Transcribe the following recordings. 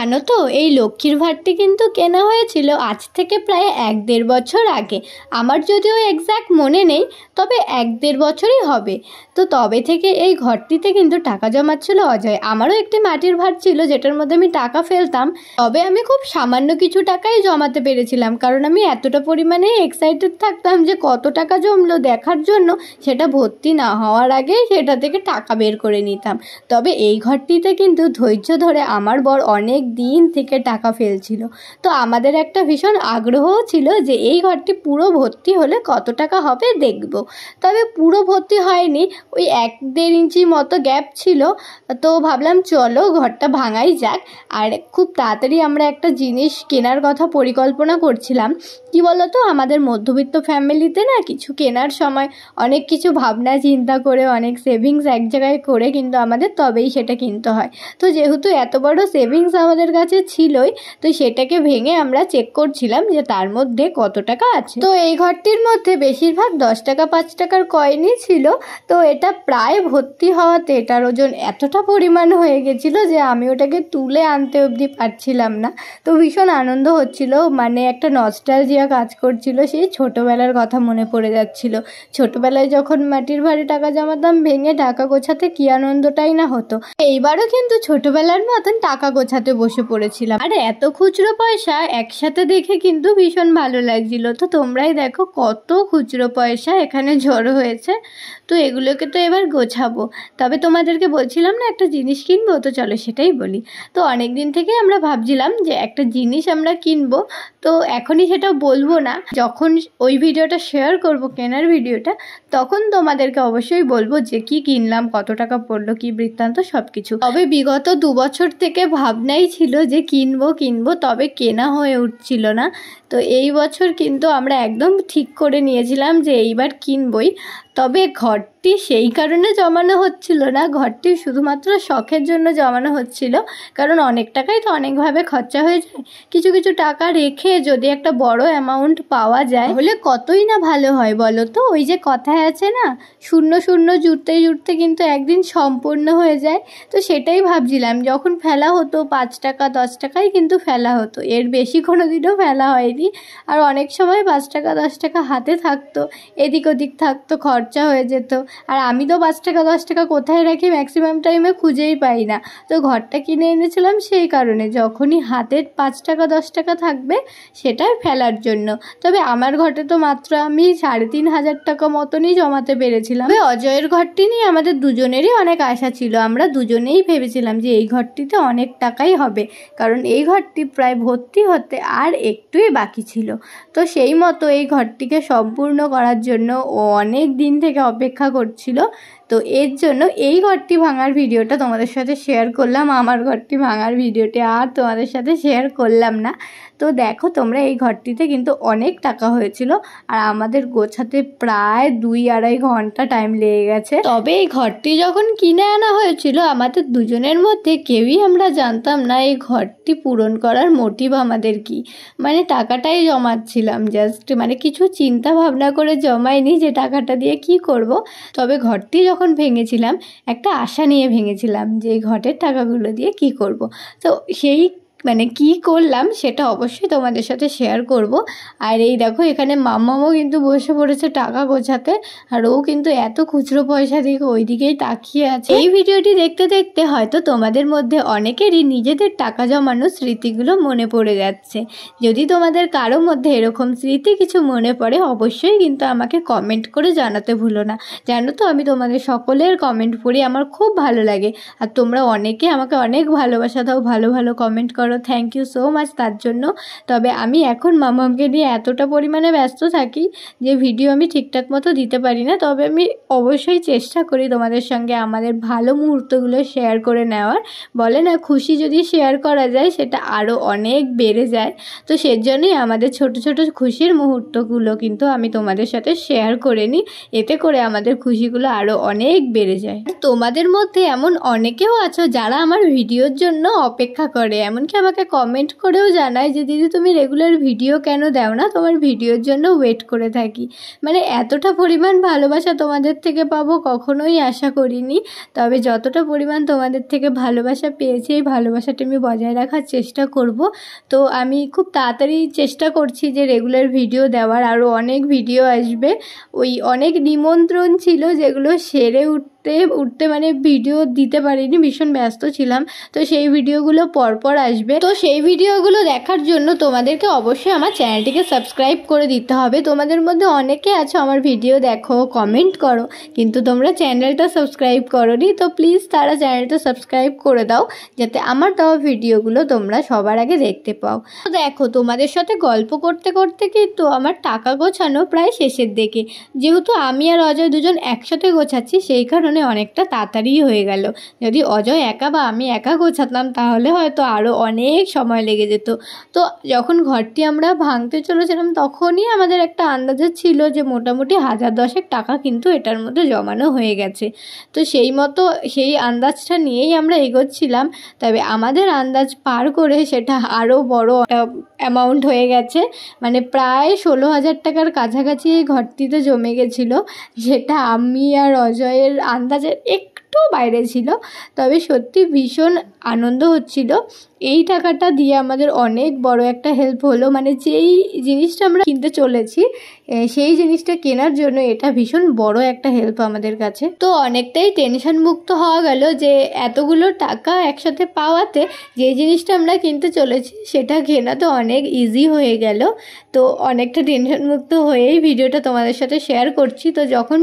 জানো তো এই লক্ষ্মীর ভাঁড়টি কিন্তু কেনা হয়েছিল আজ থেকে প্রায় 1-1.5 বছর আগে। আমার যদিও এক্স্যাক্ট মনে নেই, তবে 1-1.5 বছরই হবে। তো তবে থেকে এই ঘরটিতে কিন্তু টাকা জমাচ্ছিল অজয়। আমারও একটি মাটির ভাঁড় ছিল যেটার মধ্যে আমি টাকা ফেলতাম, তবে আমি খুব সামান্য কিছু টাকাই জমাতে পেরেছিলাম, কারণ আমি এতটা পরিমাণে এক্সাইটেড থাকতাম যে কত টাকা জমলো দেখার জন্য। সেটা ভর্তি না হওয়ার আগে সেটা থেকে টাকা বের করে নিতাম। তবে এই ঘরটিতে কিন্তু ধৈর্য ধরে আমার বর অনেক দিন থেকে টাকা ফেলছিল। তো আমাদের একটা ভীষণ আগ্রহও ছিল যে এই ঘরটি পুরো ভর্তি হলে কত টাকা হবে দেখব। তবে পুরো ভর্তি হয়নি, ওই 1-1.5 ইঞ্চি মতো গ্যাপ ছিল। তো ভাবলাম চলো ঘরটা ভাঙাই যাক। আর খুব তাড়াতাড়ি আমরা একটা জিনিস কেনার কথা পরিকল্পনা করছিলাম। কি বলতো, আমাদের মধ্যবিত্ত ফ্যামিলিতে না কিছু কেনার সময় অনেক কিছু ভাবনা চিন্তা করে অনেক সেভিংস এক জায়গায় করে কিন্তু আমাদের তবেই সেটা কিনতে হয়। তো যেহেতু এত বড় সেভিংস আমাদের কাছে ছিলই, তো সেটাকে ভেঙে আমরা চেক করছিলাম যে তার মধ্যে কত টাকা আছে। তো এই ঘরটির মধ্যে বেশিরভাগ 10 টাকা 5 টাকার কয়েনই ছিল। তো এটা প্রায় ভর্তি হওয়াতে এটার ওজন এতটা পরিমাণ হয়ে গেছিলো যে আমি ওটাকে তুলে আনতে অবধি পারছিলাম না। তো ভীষণ আনন্দ হচ্ছিল, মানে একটা নস্টালজিয়া কাজ করছিল, সেই ছোটোবেলার কথা মনে পড়ে যাচ্ছিল। ছোটোবেলায় যখন মাটির ভাঁড়ে টাকা জমাতাম, ভেঙে টাকা গোছাতে কি আনন্দটাই না হতো। এইবারও কিন্তু ছোটবেলার মতন টাকা গোছাতে বসে পড়েছিলাম। আর এত খুচরো পয়সা একসাথে দেখে কিন্তু ভীষণ ভালো লাগছিল। তো তোমরাই দেখো কত খুচরো পয়সা এখানে জড়ো হয়েছে। তো এগুলোকে তো এবার গোছাবো। তবে তোমাদেরকে বলছিলাম না একটা জিনিস কিনবো, তো চলো সেটাই বলি। তো অনেক দিন থেকে আমরা ভাবছিলাম যে একটা জিনিস আমরা কিনবো। তো এখনই সেটা বলবো না, যখন ওই ভিডিওটা শেয়ার করব কেনার ভিডিওটা, তখন তোমাদেরকে অবশ্যই বলবো যে কি কিনলাম, কত টাকা পড়লো, কি বৃত্তান্ত সব কিছু। তবে বিগত 2 বছর থেকে ভাবনাই ছিল যে কিনবো, তবে কেনা হয়ে উঠছিল না। তো এই বছর কিন্তু আমরা একদম ঠিক করে নিয়েছিলাম যে এইবার কিনবই। তবে ঘরটি সেই কারণে জমানো হচ্ছিল না, ঘরটি শুধুমাত্র শখের জন্য জমানো হচ্ছিল। কারণ অনেক টাকাই তো অনেকভাবে খরচা হয়ে যায়। কিছু কিছু টাকা রেখে যদি একটা বড় অ্যামাউন্ট পাওয়া যায় তাহলে কতই না ভালো হয় বলো তো। ওই যে কথায় আছে না, শূন্য শূন্য জুড়তে জুড়তে কিন্তু একদিন সম্পূর্ণ হয়ে যায়। তো সেটাই ভাবছিলাম, যখন ফেলা হতো 5 টাকা 10 টাকাই কিন্তু ফেলা হতো, এর বেশি কোনো দিনও ফেলা হয়নি। আর অনেক সময় 5 টাকা 10 টাকা হাতে থাকতো, এদিক ওদিক থাকতো, খরচা হয়ে যেত। আর আমি তো 5 টাকা 10 টাকা কোথায় রাখি ম্যাক্সিমাম টাইমে খুঁজেই পাই না। তো ঘরটা কিনে এনেছিলাম সেই কারণে, যখনই হাতে 5 টাকা 10 টাকা থাকবে সেটা ফেলার জন্য। তবে আমার ঘরে তো মাত্র আমি 3,500 টাকা মতনই জমাতে পেরেছিলাম। অজয়ের ঘরটি নিয়ে আমাদের দুজনেরই অনেক আশা ছিল। আমরা দুজনেই ভেবেছিলাম যে এই ঘরটিতে অনেক টাকাই হবে, কারণ এই ঘরটি প্রায় ভর্তি হতে আর একটুই বাকি ছিল। তো সেই মতো এই ঘরটিকে সম্পূর্ণ করার জন্য ও অনেক দিন থেকে অপেক্ষা করছিল। তো এর জন্য এই ঘরটি ভাঙার ভিডিওটা তোমাদের সাথে শেয়ার করলাম, আমার ঘরটি ভাঙার ভিডিওটি আর তোমাদের সাথে শেয়ার করলাম না। তো দেখো তোমরা, এই ঘরটিতে কিন্তু অনেক টাকা হয়েছিল আর আমাদের গোছাতে প্রায় 2-2.5 ঘন্টা টাইম লেগে গেছে। তবে এই ঘরটি যখন কিনে আনা হয়েছিল আমাদের দুজনের মধ্যে কেউই আমরা জানতাম না এই ঘরটি পূরণ করার মোটিভ আমাদের কি। মানে টাকাটাই জমাচ্ছিলাম জাস্ট, মানে কিছু চিন্তা ভাবনা করে জমাইনি যে টাকাটা দিয়ে কি করব। তবে ঘরটি যখন ভেঙেছিলাম একটা আশা নিয়ে ভেঙেছিলাম যে এই ঘরের টাকাগুলো দিয়ে কি করব। তো সেই মানে কি করলাম সেটা অবশ্যই তোমাদের সাথে শেয়ার করব। আর এই দেখো এখানে মাম্মামও কিন্তু বসে পড়েছে টাকা গোছাতে, আর ও কিন্তু এত খুচরো পয়সা দিকে ওই দিকেই তাকিয়ে আছে। এই ভিডিওটি দেখতে দেখতে হয়তো তোমাদের মধ্যে অনেকেরই নিজেদের টাকা জমানোর স্মৃতিগুলো মনে পড়ে যাচ্ছে। যদি তোমাদের কারো মধ্যে এরকম স্মৃতি কিছু মনে পড়ে অবশ্যই কিন্তু আমাকে কমেন্ট করে জানাতে ভুলো না। জানো তো আমি তোমাদের সকলের কমেন্ট পড়ি, আমার খুব ভালো লাগে। আর তোমরা অনেকে আমাকে অনেক ভালোবাসা দাও, ভালো ভালো কমেন্ট করো, থ্যাংক ইউ সো মাচ তার জন্য। তবে আমি এখন মামামকে নিয়ে এতটা পরিমাণে ব্যস্ত থাকি যে ভিডিও আমি ঠিকঠাক মতো দিতে পারি না। তবে আমি অবশ্যই চেষ্টা করি তোমাদের সঙ্গে আমাদের ভালো মুহূর্তগুলো শেয়ার করে নেওয়ার। বলে না খুশি যদি শেয়ার করা যায় সেটা আরও অনেক বেড়ে যায়। তো সেজন্যই আমাদের ছোট ছোট খুশির মুহূর্তগুলো কিন্তু আমি তোমাদের সাথে শেয়ার করে নিই, এতে করে আমাদের খুশিগুলো আরও অনেক বেড়ে যায়। তোমাদের মধ্যে এমন অনেকেও আছো যারা আমার ভিডিওর জন্য অপেক্ষা করে, এমনকি আমাকে কমেন্ট করেও জানায় যে দিদি তুমি রেগুলার ভিডিও কেন দাও না, তোমার ভিডিওর জন্য ওয়েট করে থাকি। মানে এতটা পরিমাণ ভালোবাসা তোমাদের থেকে পাবো কখনোই আশা করিনি। তবে যতটা পরিমাণ তোমাদের থেকে ভালোবাসা পেয়েছি এই ভালোবাসাটা আমি বজায় রাখার চেষ্টা করব। তো আমি খুব তাড়াতাড়ি চেষ্টা করছি যে রেগুলার ভিডিও দেওয়ার, আরও অনেক ভিডিও আসবে। ওই অনেক নিমন্ত্রণ ছিল যেগুলো সেরে উঠতে মানে ভিডিও দিতে পারিনি, ভীষণ ব্যস্ত ছিলাম। তো সেই ভিডিওগুলো পরপর আসবে। তো সেই ভিডিওগুলো দেখার জন্য তোমাদেরকে অবশ্যই আমার চ্যানেলটিকে সাবস্ক্রাইব করে দিতে হবে। তোমাদের মধ্যে অনেকে আছো আমার ভিডিও দেখো, কমেন্ট করো, কিন্তু তোমরা চ্যানেলটা সাবস্ক্রাইব করোনি। তো প্লিজ তারা চ্যানেলটা সাবস্ক্রাইব করে দাও যাতে আমার দেওয়া ভিডিওগুলো তোমরা সবার আগে দেখতে পাও। তো দেখো তোমাদের সাথে গল্প করতে করতে কিন্তু আমার টাকা গোছানো প্রায় শেষের দিকে। যেহেতু আমি আর অজয় দুজন একসাথে গোছাচ্ছি সেই কারণে অনেকটা তাড়াতাড়ি হয়ে গেল। যদি অজয় একা বা আমি একা গোছাতাম তাহলে হয়তো আরও অনেক সময় লেগে যেত। তো যখন ঘরটি আমরা ভাঙতে চলেছিলাম তখনই আমাদের একটা আন্দাজে ছিল যে মোটামুটি 1010 টাকা কিন্তু এটার মধ্যে জমানো হয়ে গেছে। তো সেই আন্দাজটা নিয়েই আমরা এগোচ্ছিলাম। তবে আমাদের আন্দাজ পার করে সেটা আরও বড় অ্যামাউন্ট হয়ে গেছে। মানে প্রায় 16,000 টাকার কাছাকাছি এই ঘরটিতে জমে গেছিলো, যেটা আমি আর অজয়ের আন্দাজের একটু বাইরে ছিল। তবে সত্যি ভীষণ আনন্দ হচ্ছিল। এই টাকাটা দিয়ে আমাদের অনেক বড় একটা হেল্প হলো। মানে যেই জিনিসটা আমরা কিনতে চলেছি সেই জিনিসটা কেনার জন্য এটা ভীষণ বড় একটা হেল্প আমাদের কাছে। তো অনেকটাই টেনশন মুক্ত হওয়া গেল যে এতগুলো টাকা একসাথে পাওয়াতে যে জিনিসটা আমরা কিনতে চলেছি সেটা কেনা তো অনেক ইজি হয়ে গেল। তো অনেকটা টেনশন মুক্ত হয়েই ভিডিওটা তোমাদের সাথে শেয়ার করছি। তো যখন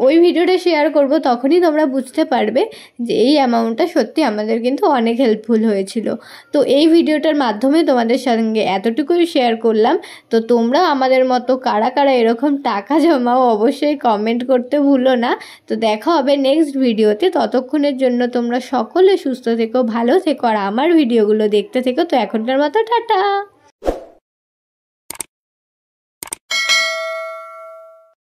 ওই ভিডিওটা শেয়ার করব তখনই তোমরা বুঝতে পারবে যে এই অ্যামাউন্টটা সত্যি আমাদের কিন্তু অনেক হেল্পফুল হয়েছিল। তো এই ভিডিওটার মাধ্যমে তোমাদের সঙ্গে এতটুকুই শেয়ার করলাম। তো তোমরা আমাদের মতো কারা কারা এরকম টাকা জমাও অবশ্যই কমেন্ট করতে ভুলো না। তো দেখা হবে নেক্সট ভিডিওতে। ততক্ষণের জন্য তোমরা সকলে সুস্থ থেকো, ভালো থেকো আর আমার ভিডিওগুলো দেখতে থেকো। তো এখনকার মতো টাটা।